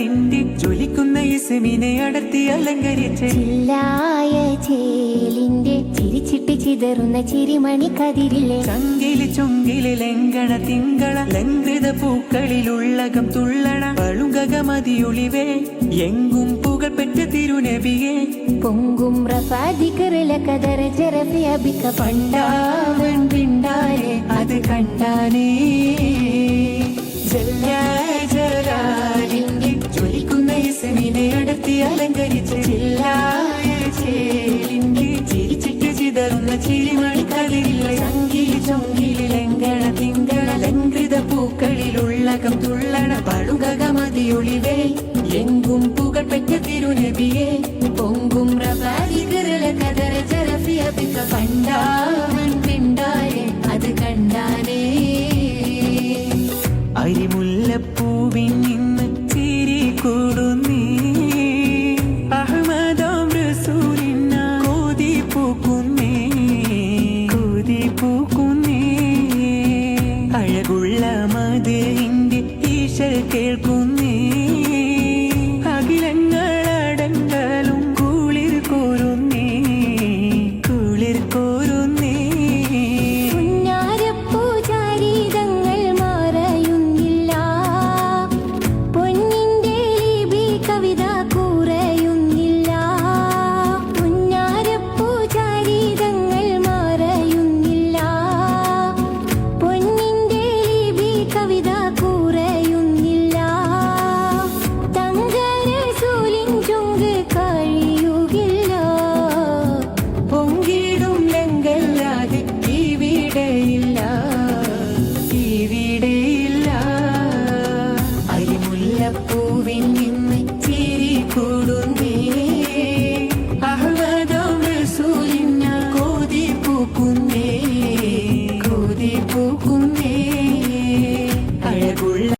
നിന്റെ ജ്വലിക്കുന്ന ഇസ്മിനെ അടർത്തി അലങ്കരിച്ച് ചില്ലായ ചേലിന്റെ ചിരിച്ചിട്ട് ചിതറുന്ന ചിരിമണി കതിരിലെ ചങ്കില് ചൊങ്കില് ലംഘണ തിങ്കള ലംഘൃത പൂക്കളിലുള്ളകം തുള്ളണ പളുങ്കകമതിയൊളിവേ എങ്കും പുകൾപ്പെട്ട തിരുനബിയെ പൊങ്കും റഫാദിക്കറില കദര ജറഫിയബിക്ക പണ്ടാവൻ പിണ്ടാരെ അത് കണ്ടാനേ ജലാലിന്റെ ജ്വലിക്കുന്ന ഇസ്മിനെ അടർത്തി അലങ്കരിച്ച് ചില്ലായ ചേലിന്റെ ചിരിച്ചിട്ട് ചിതറുന്ന ചിരിമണി കതിരില്ല ചങ്കില് ചൊങ്കില് ലംഘണ തിങ്കള ലംഘൃത പൂക്കളിലുള്ളകം തുള്ളണ പളുങ്കകമതിയൊളിവേ എങ്കും പുകൾപ്പെട്ട തിരുനബിയെ പൊങ്കും റഫാദിക്കറില കദര ജറഫിയബിക്ക പണ്ടാവൻ പിണ്ടാരെ അത് കണ്ടാനേ അരിമുല്ലപ്പൂവിൻ നിന്ന് ചിരി കൂടുന്നേ അഹ്മദാം റസൂലിന കോതി പൂക്കുന്നേ അഴകുള്ള മദീന്റെ ഈശൽ കേൾക്കുന്നേ അഖിലങ്ങളടങ്കലും കുളിർ കോരുന്നേ പുന്നാരപ്പൂജാരീതങ്ങൾ മാറയുന്നില്ല പൊന്നിന്റെ ലിപി കവിത കുറയുന്നില്ല പുന്നാരപ്പൂജാരീതങ്ങൾ മാറയുന്നില്ല പൊന്നിന്റെ ലിപി കവിത കുറയുന്നില്ല തങ്കരസൂലിൻ ചുങ്ക് കഴിയുകില്ല പൊങ്കിടും ലങ്കല്ലാതെ ഇവിടെയില്ല അരിമുല്ലപ്പൂവിൻ നിന്ന് ചിരി കൂടുന്നേ അഹ്മദാം റസൂലിന കോതി പൂക്കുന്നേ